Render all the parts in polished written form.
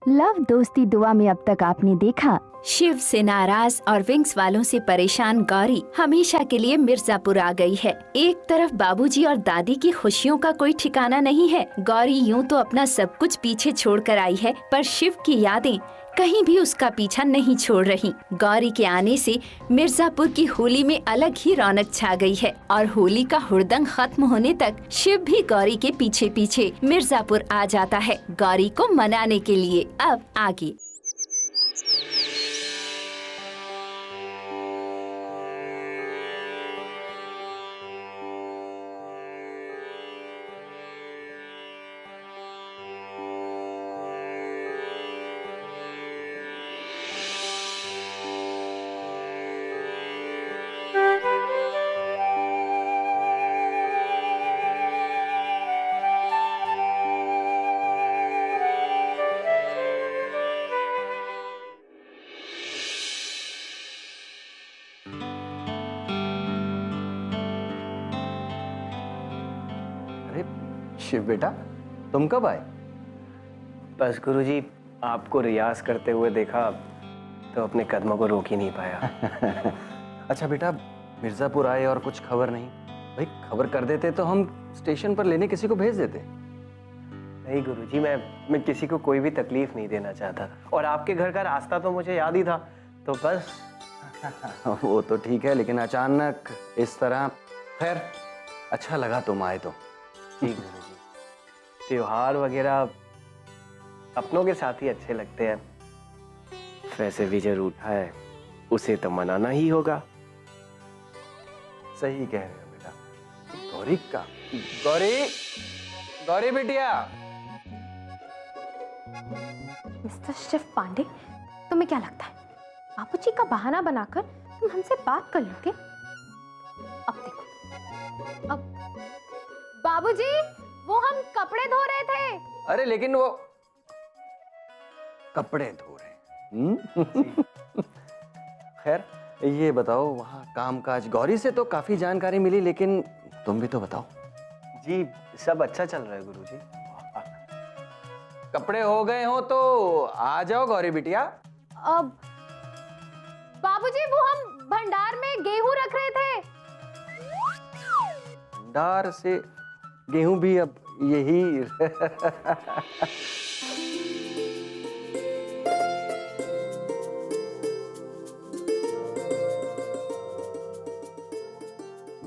Love दोस्ती दुआ में अब तक आपने देखा, शिव से नाराज और विंग्स वालों से परेशान गौरी हमेशा के लिए मिर्जापुर आ गई है। एक तरफ बाबूजी और दादी की खुशियों का कोई ठिकाना नहीं है। गौरी यूं तो अपना सब कुछ पीछे छोड़कर आई है, पर शिव की यादें कहीं भी उसका पीछा नहीं छोड़ रही। गौरी के आने से मिर्जापुर की होली में अलग ही रौनक छा गई है और होली का हुड़दंग खत्म होने तक शिव भी गौरी के पीछे पीछे मिर्जापुर आ जाता है गौरी को मनाने के लिए। अब आगे शिव बेटा, तुम कब आए? बस गुरुजी, आपको रियाज करते हुए देखा तो अपने कदमों को रोक ही नहीं पाया। अच्छा बेटा, मिर्जापुर आए और कुछ खबर नहीं? भाई खबर कर देते तो हम स्टेशन पर लेने किसी को भेज देते। नहीं गुरुजी, मैं किसी को कोई भी तकलीफ नहीं देना चाहता था और आपके घर का रास्ता तो मुझे याद ही था, तो बस। वो तो ठीक है, लेकिन अचानक इस तरह। खैर, अच्छा लगा तुम आए तो। जी गुरुजी, त्योहार वगैरह अपनों के साथ ही अच्छे लगते हैं। वैसे भी जो रूठा है उसे तो मनाना ही होगा। सही कह रहे हो बेटा। गौरी का गौरी गौरी बिटिया। मिस्टर शिव पांडे, तुम्हें क्या लगता है बाबूजी का बहाना बनाकर तुम हमसे बात कर लोगे? अब देखो, अब बाबूजी, वो हम कपड़े धो रहे थे। अरे लेकिन वो कपड़े धो रहे। खैर, ये बताओ, वहाँ कामकाज गौरी से तो काफी जानकारी मिली, लेकिन तुम भी तो बताओ। जी सब अच्छा चल रहा है गुरुजी। कपड़े हो गए हो तो आ जाओ गौरी बिटिया। अब बाबूजी, वो हम भंडार में गेहूं रख रहे थे। भंडार से गेहूं भी अब यही।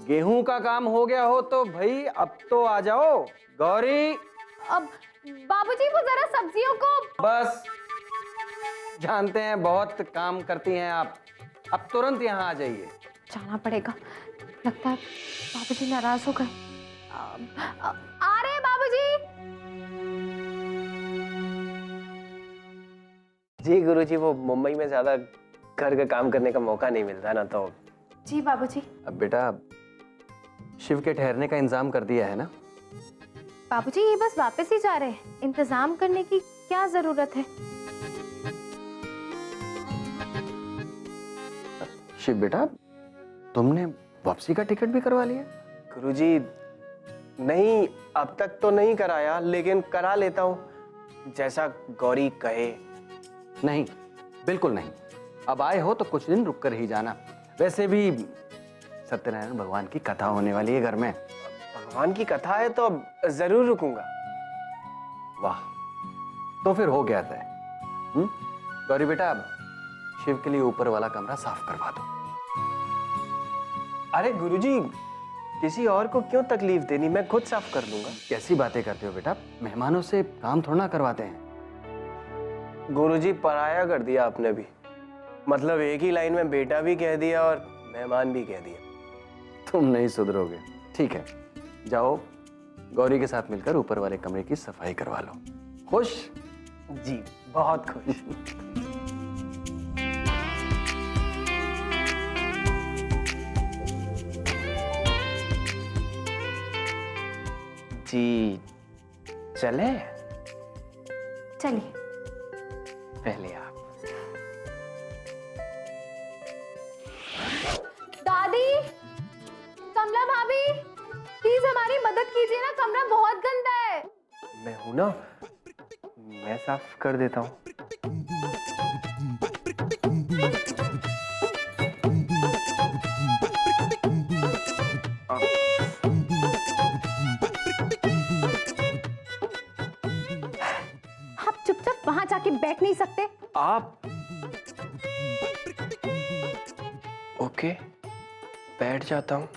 गेहूं का काम हो गया हो तो भाई अब तो आ जाओ गौरी। अब बाबूजी, वो जरा सब्जियों को। बस, जानते हैं बहुत काम करती हैं आप, अब तुरंत यहाँ आ जाइए। जाना पड़ेगा, लगता है बाबूजी नाराज हो गए। आ रहे बाबूजी। जी गुरुजी, वो मुंबई में ज्यादा घर का काम करने का मौका नहीं मिलता ना, तो। जी बाबूजी। अब बेटा, शिव के ठहरने का इंतजाम कर दिया है ना? बाबूजी, ये बस वापस ही जा रहे हैं, इंतजाम करने की क्या जरूरत है? शिव बेटा, तुमने वापसी का टिकट भी करवा लिया? गुरुजी नहीं, अब तक तो नहीं कराया, लेकिन करा लेता हूँ जैसा गौरी कहे। नहीं, बिल्कुल नहीं। अब आए हो तो कुछ दिन रुक कर ही जाना। वैसे भी सत्यनारायण भगवान की कथा होने वाली है घर में। भगवान की कथा है तो जरूर रुकूंगा। वाह, तो फिर हो गया तय। गौरी बेटा, अब शिव के लिए ऊपर वाला कमरा साफ करवा दो। अरे गुरुजी, किसी और को क्यों तकलीफ देनी, मैं खुद साफ कर दूंगा। कैसी बातें करते हो बेटा, मेहमानों से काम थोड़ा ना करवाते हैं। गुरुजी, पराया कर दिया आपने भी। मतलब एक ही लाइन में बेटा भी कह दिया और मेहमान भी कह दिया। तुम नहीं सुधरोगे। ठीक है, जाओ गौरी के साथ मिलकर ऊपर वाले कमरे की सफाई करवा लो। खुश? जी बहुत खुश। जी चले? चलिए। पहले आप। दादी, कमला भाभी, प्लीज हमारी मदद कीजिए ना, कमरा बहुत गंदा है। मैं हूं ना, मैं साफ कर देता हूँ। आके बैठ नहीं सकते? आप ओके, बैठ जाता हूँ।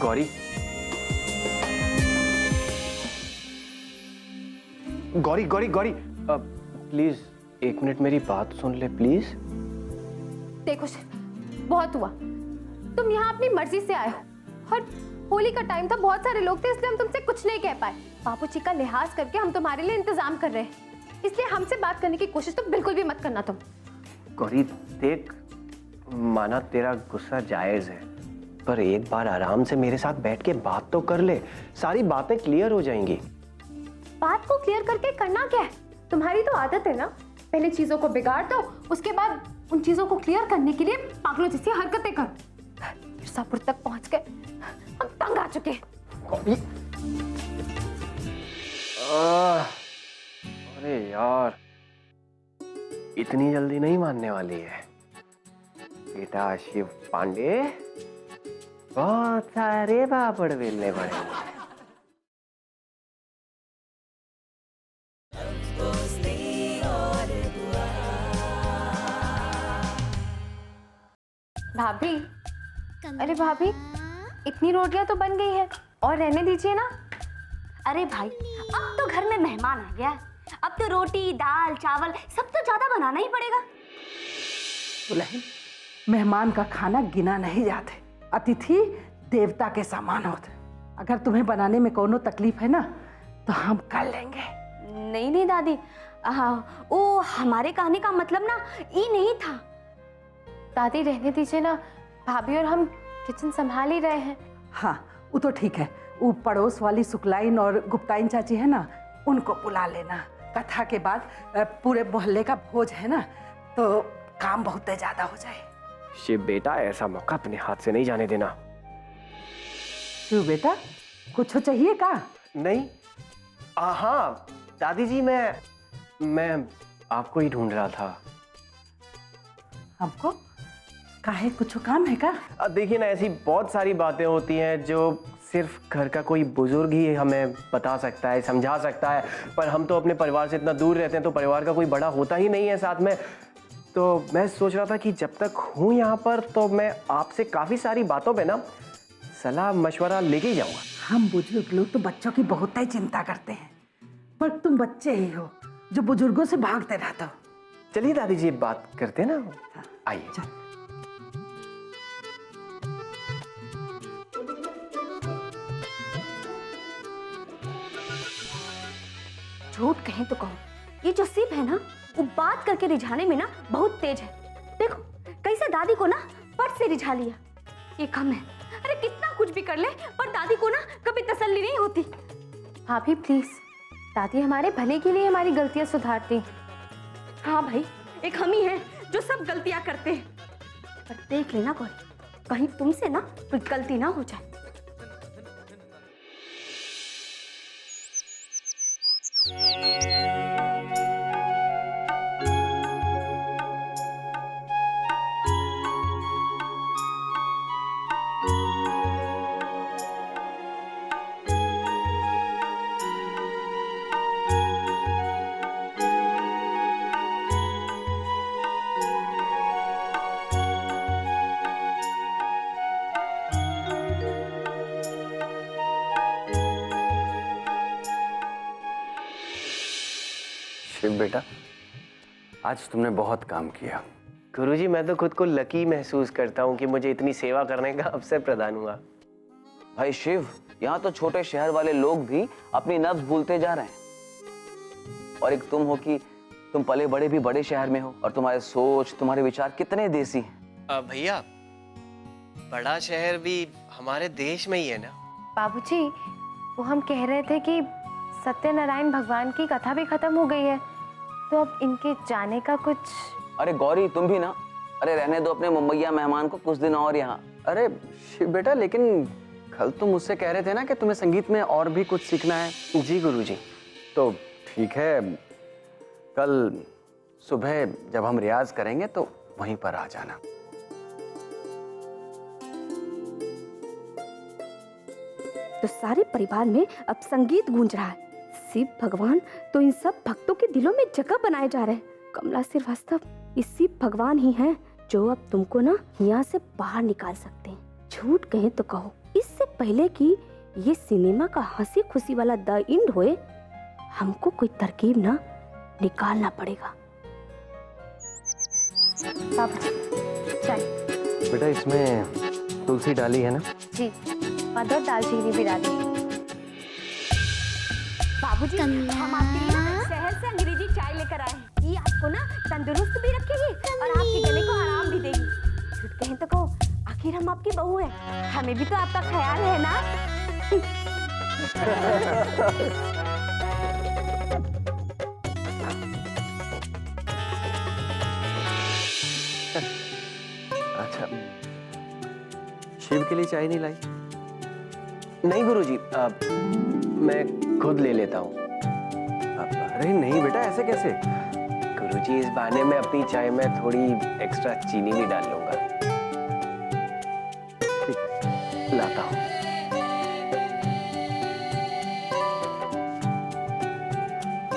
गौरी, गौरी गौरी गौरी, प्लीज 1 मिनट मेरी बात सुन ले प्लीज। देखो शिव, बहुत हुआ। तुम यहाँ अपनी मर्जी से आए हो और होली का टाइम था, बहुत सारे लोग थे, इसलिए हम तुमसे कुछ नहीं कह पाए। बाबूजी का लिहाज करके हम तुम्हारे लिए इंतजाम कर रहे हैं, इसलिए हमसे बात करने की कोशिश तो बिल्कुल भी मत करना तुम। गौरी देख, माना तेरा गुस्सा जायज है, पर एक बार आराम से मेरे साथ बैठ के बात तो कर ले, सारी बातें क्लियर हो जाएंगी। बात को क्लियर करके करना क्या है? तुम्हारी तो आदत है ना, पहले चीजों को बिगाड़ दो, उसके बाद उन चीजों को क्लियर करने के लिए पागलों जैसी हरकतें करो। मिर्जापुर तक पहुंच गए, हम तंग आ चुके हैं। अरे यार, इतनी जल्दी नहीं मानने वाली है बेटा। शिव पांडे, बहुत सारे पापड़ बेलने पड़ेंगे। भाभी, अरे भाभी, इतनी रोटियां तो बन गई है और रहने दीजिए ना। अरे भाई, अब तो घर में मेहमान आ गया, अब तो रोटी दाल चावल सब तो ज्यादा बनाना ही पड़ेगा। दुल्हन, मेहमान का खाना गिना नहीं जाते, अतिथि देवता के समान होते। अगर तुम्हें बनाने में कोनो तकलीफ है ना तो हम कर लेंगे। नहीं नहीं दादी, वो हमारे कहने का मतलब ना ये नहीं था। दादी रहने दीजिए ना, भाभी और हम किचन संभाल ही रहे हैं। हाँ, वो तो ठीक है। वो पड़ोस वाली सुकलाइन और गुप्ताइन चाची है ना, उनको बुला लेना। कथा के बाद पूरे मोहल्ले का भोज है ना, तो काम बहुत ज्यादा हो जाए। शिव बेटा, ऐसा मौका अपने हाथ से नहीं जाने देना। क्यों बेटा, कुछ चाहिए का? नहीं, हाँ दादी जी, मैं आपको ही ढूंढ रहा था। हमको काहे, कुछ काम है का? देखिए ना, ऐसी बहुत सारी बातें होती हैं जो सिर्फ घर का कोई बुजुर्ग ही हमें बता सकता है, समझा सकता है, पर हम तो अपने परिवार से इतना दूर रहते हैं, तो परिवार का कोई बड़ा होता ही नहीं है साथ में। तो मैं सोच रहा था कि जब तक हूँ यहाँ पर तो मैं आपसे काफी सारी बातों पे ना सलाह मशवरा लेके ही जाऊंगा। हम बुजुर्ग लोग तो बच्चों की बहुत ही चिंता करते हैं, पर तुम बच्चे ही हो जो बुजुर्गों से भागते रहते हो। चलिए दादी जी, बात करते हैं ना, आइए। झूठ कहें तो कहो, ये जो शिव है ना, वो बात करके रिझाने में ना बहुत तेज है। देखो कैसे दादी को ना पट से रिझा लिया। ये कम है, अरे कितना कुछ भी कर ले पर दादी को ना कभी तसल्ली नहीं होती। भाभी प्लीज, दादी हमारे भले के लिए हमारी गलतियां सुधारती। हाँ भाई, एक हम ही हैं जो सब गलतियां करते हैं, पर देख लेना कोई, कहीं तुमसे ना कोई गलती ना हो जाए। शिव बेटा, आज तुमने बहुत काम किया। गुरुजी, मैं तो खुद को लकी महसूस करता हूँ कि मुझे इतनी सेवा करने का अवसर प्रदान हुआ। भाई शिव, यहाँ तो छोटे शहर वाले लोग भी अपनी नब्ज भूलते जा रहे हैं, और एक तुम हो कि तुम पले बड़े भी बड़े शहर में हो और तुम्हारे सोच, तुम्हारे विचार कितने देसी हैं। भैया, बड़ा शहर भी हमारे देश में ही है ना। बाबूजी, वो हम कह रहे थे कि सत्यनारायण भगवान की कथा भी खत्म हो गई है, तो अब इनके जाने का कुछ। अरे गौरी तुम भी ना, अरे रहने दो अपने मुंबईया मेहमान को कुछ दिन और यहाँ। अरे शिव बेटा, लेकिन कल तुम मुझसे कह रहे थे ना कि तुम्हें संगीत में और भी कुछ सीखना है। जी गुरुजी। तो ठीक है, कल सुबह जब हम रियाज करेंगे तो वहीं पर आ जाना। तो सारे परिवार में अब संगीत गूंज रहा है। शिव भगवान तो इन सब भक्तों के दिलों में जगह बनाए जा रहे हैं। कमला श्रीवास्तव, ये शिव भगवान ही हैं जो अब तुमको ना यहाँ से बाहर निकाल सकते हैं। झूठ कहें तो कहो, इससे पहले कि ये सिनेमा का हंसी खुशी वाला द एंड होए, हमको कोई तरकीब ना निकालना पड़ेगा। बाबूजी, चाय। बेटा इसमें तुलसी डाली है ना? जी, मध और दालचीनी भी डाली। बाबूजी, हम आपके लिए ना शहर से अंग्रेजी चाय लेकर आए हैं। ये आपको ना तंदुरुस्त भी रखेगी और आपके गले को आराम भी देगी। झूठ कहें तो कहो, आखिर हम आपकी बहू हैं, हमें भी तो आपका ख्याल है ना। अच्छा, शिव के लिए चाय नहीं लाई? नहीं गुरुजी, मैं खुद ले लेता हूँ। अरे नहीं बेटा, ऐसे कैसे? गुरुजी, इस बहाने में अपनी चाय में थोड़ी एक्स्ट्रा चीनी भी डाल लूंगा। लाता हूँ।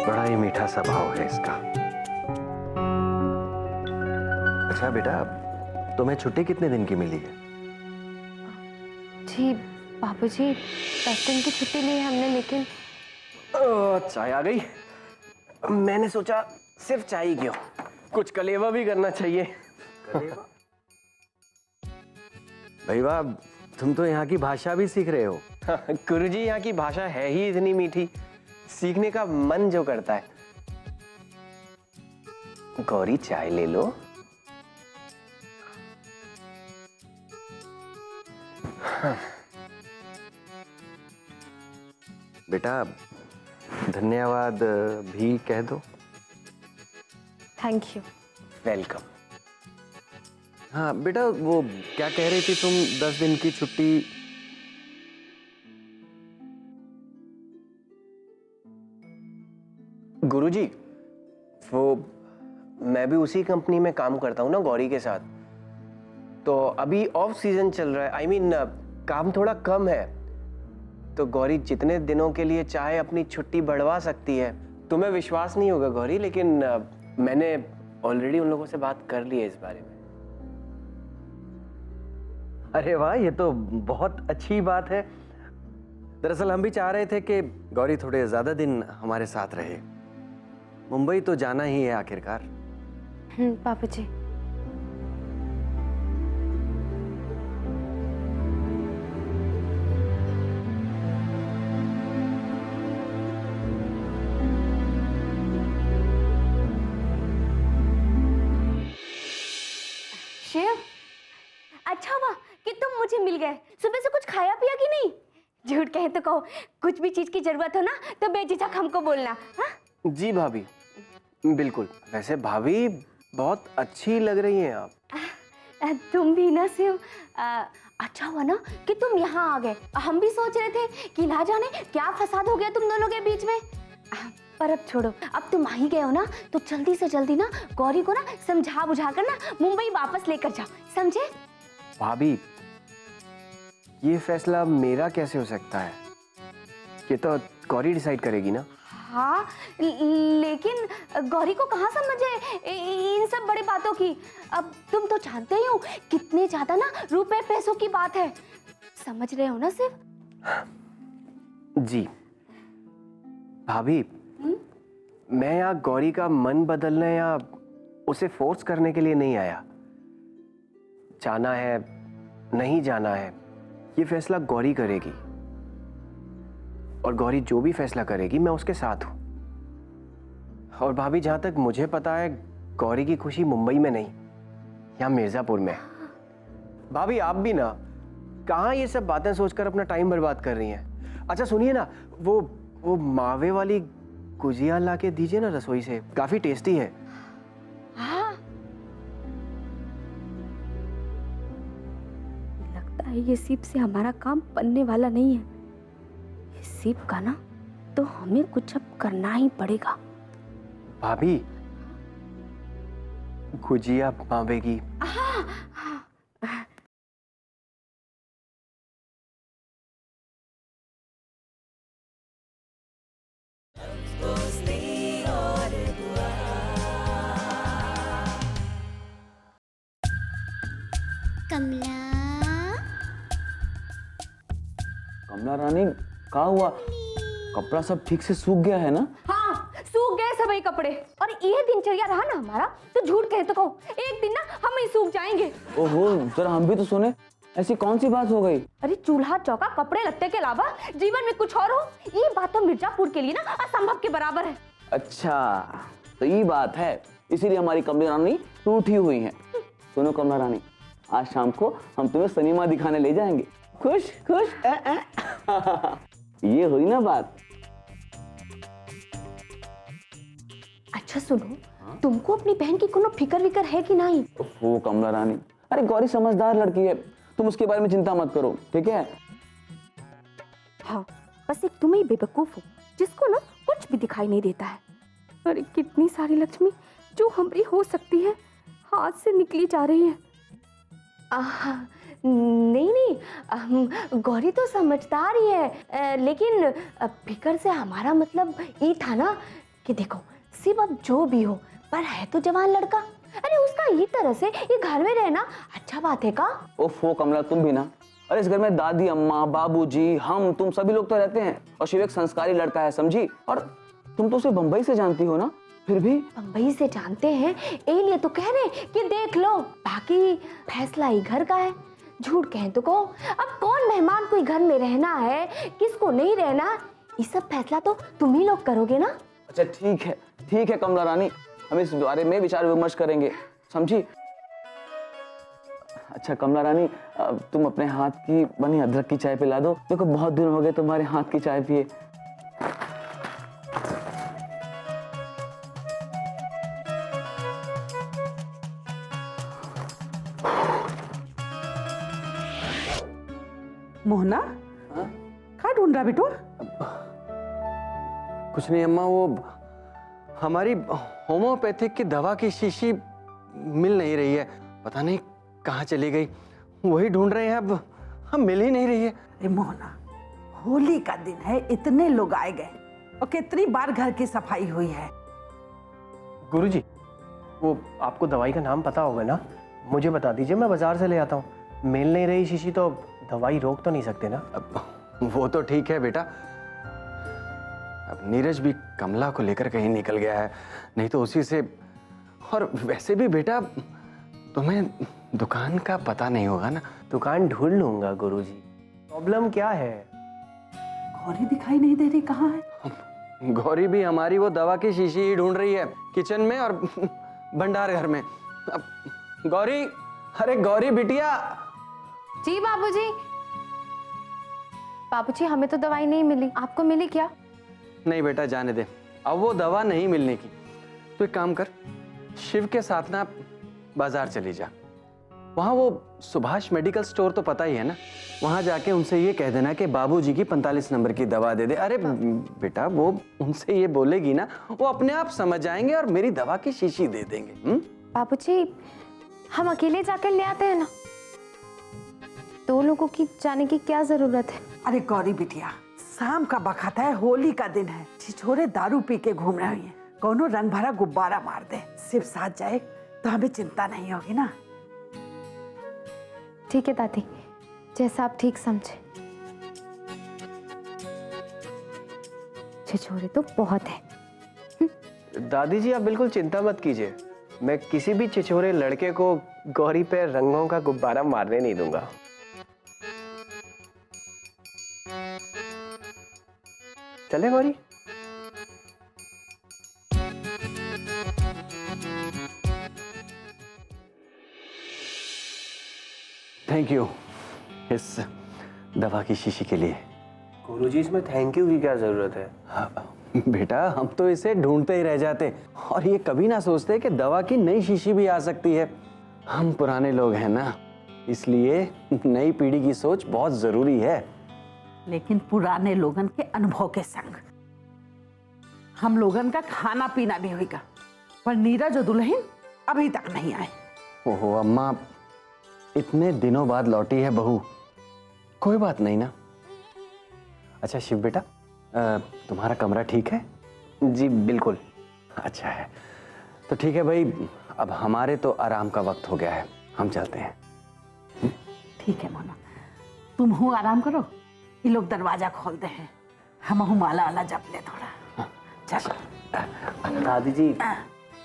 बड़ा ही मीठा स्वभाव है इसका। अच्छा बेटा, तुम्हें छुट्टी कितने दिन की मिली है? जी बाबूजी, 10 दिन की छुट्टी ली है हमने, लेकिन चाय आ गई। मैंने सोचा सिर्फ चाय ही क्यों, कुछ कलेवा भी करना चाहिए। कलेवा? भाई वाह, तुम तो यहाँ की भाषा भी सीख रहे हो। गुरुजी, यहाँ की भाषा है ही इतनी मीठी, सीखने का मन जो करता है। गौरी, चाय ले लो। बेटा धन्यवाद भी कह दो। Thank you. वेलकम। हाँ बेटा, वो क्या कह रही थी तुम, 10 दिन की छुट्टी? गुरुजी, वो मैं भी उसी कंपनी में काम करता हूँ ना गौरी के साथ, तो अभी ऑफ सीजन चल रहा है। I mean, काम थोड़ा कम है, तो गौरी जितने दिनों के लिए चाहे अपनी छुट्टी बढ़वा सकती है। तुम्हें विश्वास नहीं होगा गौरी, लेकिन मैंने ऑलरेडी उन लोगों से बात कर ली है इस बारे में। अरे वाह, ये तो बहुत अच्छी बात है। दरअसल हम भी चाह रहे थे कि गौरी थोड़े ज्यादा दिन हमारे साथ रहे। मुंबई तो जाना ही है आखिरकार। बाबूजी। शिव, अच्छा हुआ कि तुम मुझे मिल गए। सुबह से कुछ खाया पिया कि नहीं? झूठ कहे तो कहो, कुछ भी चीज की जरूरत हो ना तो बेझिझक हमको बोलना। हाँ? जी भाभी, बिल्कुल। वैसे भाभी बहुत अच्छी लग रही हैं आप। तुम भी ना शिव। अच्छा हुआ ना कि तुम यहाँ आ गए। हम भी सोच रहे थे कि ना जाने क्या फसाद हो गया तुम दोनों के बीच में। पर अब छोड़ो, अब तुम आ ही गए हो ना, तो जल्दी से जल्दी ना गौरी को ना समझा बुझा कर ना मुंबई वापस लेकर जाओ, समझे? भाभी, ये फैसला मेरा कैसे हो सकता है? ये तो गौरी डिसाइड करेगी ना। हाँ, लेकिन गौरी को कहाँ समझ है इन सब बड़ी बातों की। अब तुम तो जानते ही हो कितने ज्यादा ना रुपए पैसों की बात है, समझ रहे हो ना सिर्फ? जी भाभी, मैं यहाँ गौरी का मन बदलने या उसे फोर्स करने के लिए नहीं आया। जाना है नहीं जाना है, ये फैसला गौरी करेगी, और गौरी जो भी फैसला करेगी मैं उसके साथ हूं। और भाभी, जहां तक मुझे पता है गौरी की खुशी मुंबई में नहीं, यहाँ मिर्जापुर में। भाभी, आप भी ना कहाँ ये सब बातें सोचकर अपना टाइम बर्बाद कर रही हैं। अच्छा सुनिए ना, वो मावे वाली गुजिया ला के दीजिए ना रसोई से, काफी टेस्टी है। हाँ, लगता है ये सीप से हमारा काम बनने वाला नहीं है। ये सीप का ना तो हमें कुछ अब करना ही पड़ेगा। भाभी, गुजिया मावे की। कमला रानी, कहाँ हुआ? कपड़ा सब ठीक से सूख गया है ना? हाँ, सूख गए सभी कपड़े। और ये दिनचर्या रहा ना हमारा तो झूठ कहे तो कहो, एक दिन ना हम ही सूख जाएंगे। ओहो, जरा हम भी तो सुने, ऐसी कौन सी बात हो गई? अरे चूल्हा चौका कपड़े लत्ते के अलावा जीवन में कुछ और हो, ये बात तो मिर्जापुर के लिए ना असंभव के बराबर है। अच्छा, तो ये बात है, इसीलिए हमारी कमला रानी रूठी हुई है। सुनो कमला रानी, आज शाम को हम तुम्हें सिनेमा दिखाने ले जाएंगे। खुश खुश ये हुई ना बात। अच्छा सुनो, तुमको अपनी बहन की कोनो फिकर विकर है कि नहीं? वो कमला रानी, अरे गौरी समझदार लड़की है, तुम उसके बारे में चिंता मत करो, ठीक है? हाँ, बस एक तुम ही बेवकूफ हो जिसको ना कुछ भी दिखाई नहीं देता है। अरे कितनी सारी लक्ष्मी जो हमारी हो सकती है हाथ से निकली जा रही है। नहीं, गौरी तो समझदार ही है, लेकिन फिकर से हमारा मतलब ये था ना कि देखो सिर्फ अब जो भी हो पर है तो जवान लड़का। अरे उसका ये तरह से ये घर में रहना अच्छा बात है का? ओफो कमला, तुम भी ना। अरे इस घर में दादी अम्मा, बाबूजी, हम, तुम सभी लोग तो रहते हैं, और शिव एक संस्कारी लड़का है, समझी? और तुम तो उसे बंबई से जानती हो ना, फिर भी। बंबई से जानते हैं ये लिए तो कह रहे कि देख लो, बाकी फैसला ही घर का है। झूठ कहें तो कहो, अब कौन मेहमान कोई घर में रहना है किसको नहीं रहना, ये सब फैसला तो तुम ही लोग करोगे ना। अच्छा ठीक है कमला रानी, हम इस बारे में विचार विमर्श करेंगे, समझी? अच्छा कमला रानी, तुम अपने हाथ की बनी अदरक की चाय पिला दो, देखो बहुत दिन हो गए तुम्हारे हाथ की चाय पिए। मोहना, क्या ढूंढ रहा बेटू? कुछ नहीं अम्मा, वो हमारी होम्योपैथिक की दवा की शीशी मिल नहीं रही है, पता नहीं कहाँ चली गई, वही ढूंढ रहे हैं, अब हम मिल ही नहीं रही है। अरे मोहना, होली का दिन है, इतने लोग आए गए और कितनी बार घर की सफाई हुई है। गुरुजी, वो आपको दवाई का नाम पता होगा ना, मुझे बता दीजिए, मैं बाजार से ले आता हूँ। मिल नहीं रही शीशी तो दवाई रोक तो नहीं सकते ना? अब वो तो ठीक है बेटा, अब नीरज भी कमला को लेकर कहीं निकल गया है, नहीं तो उसी से। और वैसे भी बेटा तुम्हें दुकान का पता नहीं होगा ना? दुकान ढूंढ लूंगा गुरुजी, प्रॉब्लम क्या है? गौरी दिखाई नहीं दे रही, कहाँ है? गौरी भी हमारी वो दवा की शीशी ही ढूंढ रही है, किचन में और भंडार घर में। अब गौरी, अरे गौरी बिटिया। जी बाबूजी। बाबूजी, हमें तो दवाई नहीं मिली, आपको मिली क्या? नहीं बेटा, जाने दे, अब वो दवा नहीं मिलने की। तो एक काम कर, शिव के साथ ना बाजार चली जा, वहां वो सुभाष मेडिकल स्टोर तो पता ही है ना, वहां जाके उनसे ये कह देना कि बाबूजी की 45 नंबर की दवा दे दे। अरे बेटा, वो उनसे ये बोलेगी ना, वो अपने आप समझ जाएंगे और मेरी दवा की शीशी दे देंगे। बाबूजी, हम अकेले जाकर ले आते हैं ना, दो लोगों की जाने की क्या जरूरत है? अरे गौरी बिटिया, शाम का वक्त है, होली का दिन है, छिछोरे दारू पी के घूम रहे हैं, कौनो रंग भरा गुब्बारा मार दे, सिर्फ साथ जाए तो हमें चिंता नहीं होगी ना। ठीक है दादी, जैसा आप ठीक समझे। छिछोरे तो बहुत है। दादी जी, आप बिल्कुल चिंता मत कीजिए, मैं किसी भी छिछोरे लड़के को गौरी पे रंगों का गुब्बारा मारने नहीं दूंगा। चले गौरी? थैंक यू इस दवा की शीशी के लिए। गुरुजी, इसमें थैंक यू की क्या जरूरत है? हाँ, बेटा हम तो इसे ढूंढते ही रह जाते और ये कभी ना सोचते कि दवा की नई शीशी भी आ सकती है। हम पुराने लोग हैं ना, इसलिए नई पीढ़ी की सोच बहुत जरूरी है। लेकिन पुराने लोगन के अनुभव के संग हम लोगन का खाना पीना भी होगा, पर नीरज और दुल्हन अभी तक नहीं आए। ओहो अम्मा, इतने दिनों बाद लौटी है बहू, कोई बात नहीं ना। अच्छा शिव बेटा, तुम्हारा कमरा ठीक है? जी बिल्कुल। अच्छा है, तो ठीक है भाई, अब हमारे तो आराम का वक्त हो गया है, हम चलते हैं। ठीक है मोना, तुम हो आराम करो, ये लोग दरवाजा खोलते हैं, हम हूँ माला वाला जप ले थोड़ा। चलो दादी जी,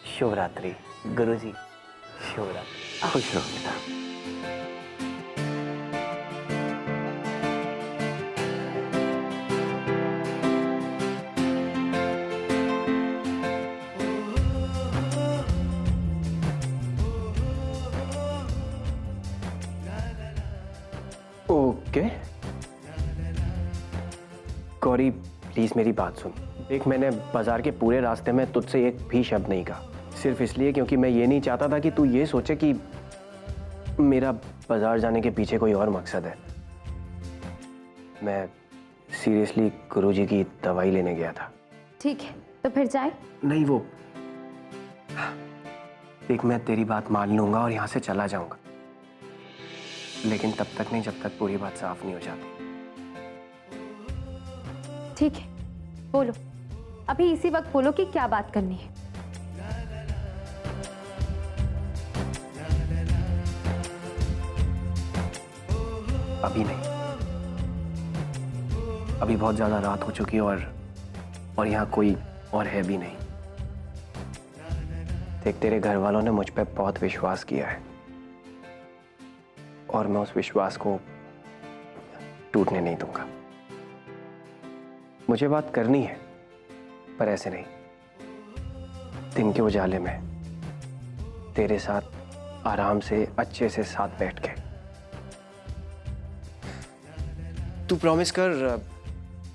शुभ रात्रि। गुरुजी, शुभ रात्रि। खुश रहो बेटा। ओके गौरी, प्लीज मेरी बात सुन। देख, मैंने बाजार के पूरे रास्ते में तुझसे एक भी शब्द नहीं कहा, सिर्फ इसलिए क्योंकि मैं ये नहीं चाहता था कि तू ये सोचे कि मेरा बाजार जाने के पीछे कोई और मकसद है। मैं सीरियसली गुरुजी की दवाई लेने गया था। ठीक है, तो फिर जाए। नहीं, वो देख, मैं तेरी बात मान लूंगा और यहाँ से चला जाऊंगा, लेकिन तब तक नहीं जब तक पूरी बात साफ नहीं हो जाती। ठीक है, बोलो, अभी इसी वक्त बोलो कि क्या बात करनी है। अभी नहीं, अभी बहुत ज्यादा रात हो चुकी है और यहाँ कोई और है भी नहीं। देख, तेरे घर वालों ने मुझ पर बहुत विश्वास किया है और मैं उस विश्वास को टूटने नहीं दूंगा। मुझे बात करनी है, पर ऐसे नहीं, दिन के उजाले में तेरे साथ आराम से अच्छे से साथ बैठ के। तू प्रॉमिस कर,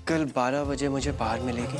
कल 12 बजे मुझे बाहर मिलेगी।